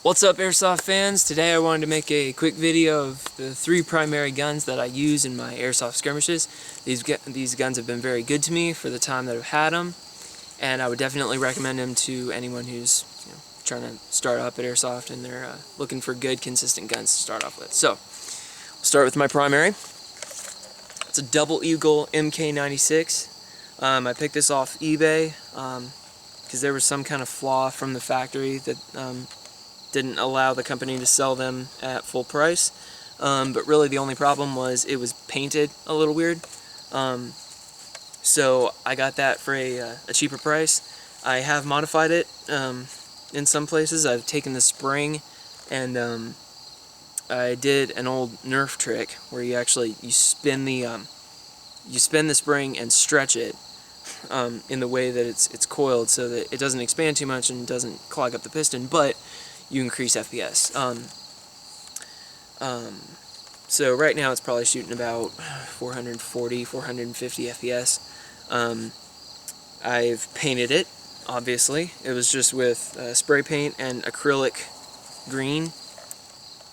What's up, Airsoft fans? Today I wanted to make a quick video of the 3 primary guns that I use in my Airsoft skirmishes. These guns have been very good to me for the time that I've had them, and I would definitely recommend them to anyone who's trying to start up at Airsoft and they're looking for good, consistent guns to start off with. So, we'll start with my primary. It's a Double Eagle MK96. I picked this off eBay because there was some kind of flaw from the factory that didn't allow the company to sell them at full price, but really the only problem was it was painted a little weird, so I got that for a cheaper price. I have modified it in some places. I've taken the spring and I did an old Nerf trick where you spin the spring and stretch it in the way that it's coiled so that it doesn't expand too much and doesn't clog up the piston, but you increase FPS. So right now it's probably shooting about 440, 450 FPS. I've painted it, obviously. It was just with spray paint and acrylic green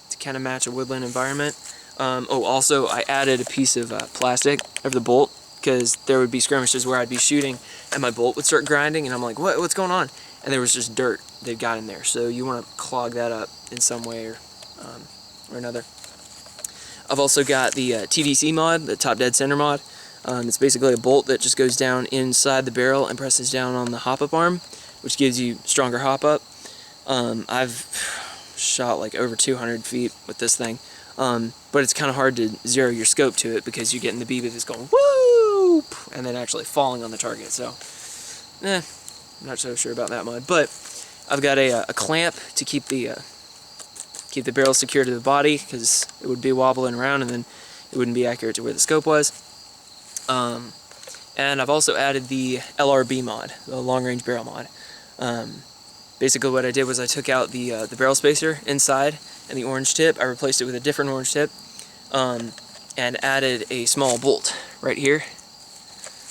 to kind of match a woodland environment. Also I added a piece of plastic over the bolt because there would be skirmishes where I'd be shooting and my bolt would start grinding and I'm like, what's going on? And there was just dirt that got in there, so you want to clog that up in some way or another. I've also got the TDC mod, the Top Dead Center mod. It's basically a bolt that just goes down inside the barrel and presses down on the hop-up arm, which gives you stronger hop-up. I've shot like over 200 feet with this thing, but it's kind of hard to zero your scope to it because you're getting the BB that's going whoop and then actually falling on the target. So, I'm not so sure about that mod, but I've got a clamp to keep the barrel secure to the body because it would be wobbling around and then it wouldn't be accurate to where the scope was. And I've also added the LRB mod, the long range barrel mod. Basically what I did was I took out the barrel spacer inside and the orange tip. I replaced it with a different orange tip and added a small bolt right here.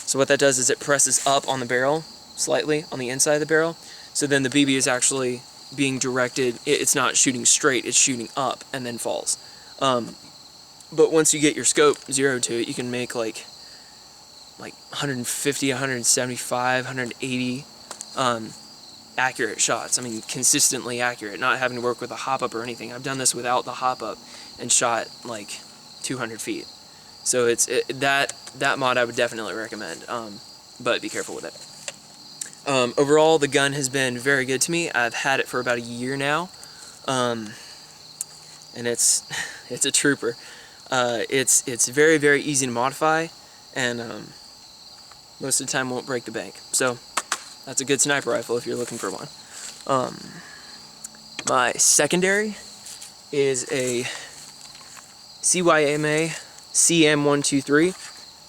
So what that does is it presses up on the barrel slightly on the inside of the barrel, so then the BB is actually being directed, it's not shooting straight, it's shooting up and then falls. But once you get your scope zeroed to it, you can make like 150, 175, 180 accurate shots. I mean, consistently accurate, not having to work with a hop-up or anything. I've done this without the hop-up and shot like 200 feet. So that mod I would definitely recommend, but be careful with it. Overall, the gun has been very good to me. I've had it for about a year now, and it's a trooper. It's very, very easy to modify, and most of the time won't break the bank. So that's a good sniper rifle if you're looking for one. My secondary is a CYMA CM 123.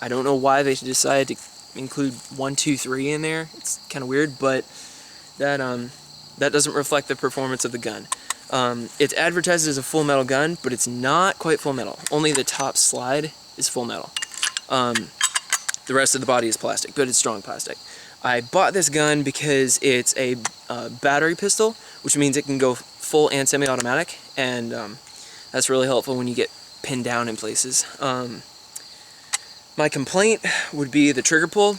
I don't know why they decided to include 123 in there. It's kind of weird, but that doesn't reflect the performance of the gun. It's advertised as a full metal gun, but it's not quite full metal. Only the top slide is full metal. The rest of the body is plastic, but it's strong plastic. I bought this gun because it's a battery pistol, which means it can go full and semi-automatic, and that's really helpful when you get pinned down in places. My complaint would be the trigger pull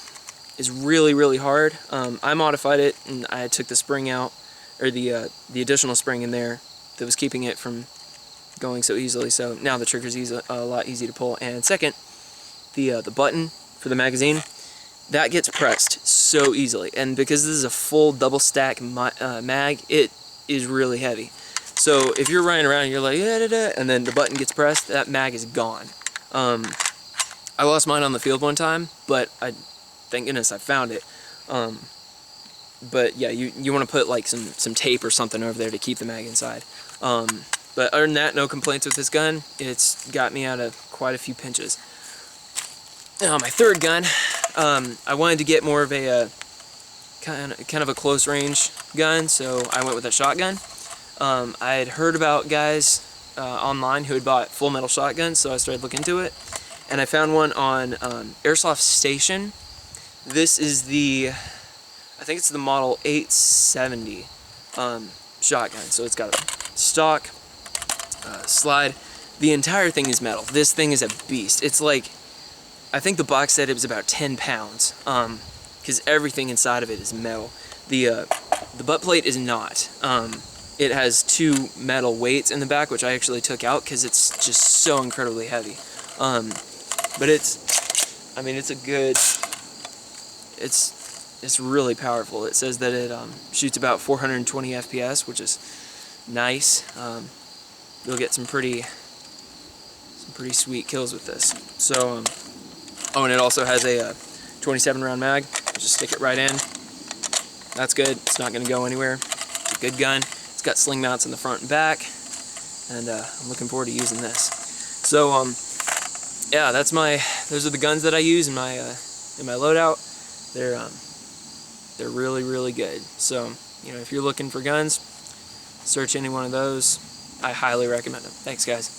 is really, really hard. I modified it and I took the spring out, or the additional spring in there that was keeping it from going so easily. So now the trigger's a lot easier to pull. And second, the button for the magazine, that gets pressed so easily. And because this is a full double stack mag, it is really heavy. So if you're running around and you're like, and then the button gets pressed, that mag is gone. I lost mine on the field one time, but thank goodness I found it. But yeah, you want to put like some tape or something over there to keep the mag inside. But other than that, no complaints with this gun. It's got me out of quite a few pinches. Now my third gun, I wanted to get more of a kind of a close range gun, so I went with a shotgun. I had heard about guys online who had bought full metal shotguns, so I started looking into it. And I found one on Airsoft Station. This is the, I think it's the model 870. shotgun. So it's got a stock, slide. The entire thing is metal. This thing is a beast. It's like, I think the box said it was about 10 pounds, because everything inside of it is metal. The butt plate is not. It has 2 metal weights in the back, which I actually took out because it's just so incredibly heavy. But I mean, it's a good, it's really powerful. It says that it shoots about 420 FPS, which is nice. You'll get some pretty sweet kills with this. So, oh, and it also has a 27 round mag. Just stick it right in. That's good. It's not going to go anywhere. It's a good gun. It's got sling mounts in the front and back, and I'm looking forward to using this. So, yeah, those are the guns that I use in my loadout. They're really, really good. So, you know, if you're looking for guns, search any one of those. I highly recommend them. Thanks, guys.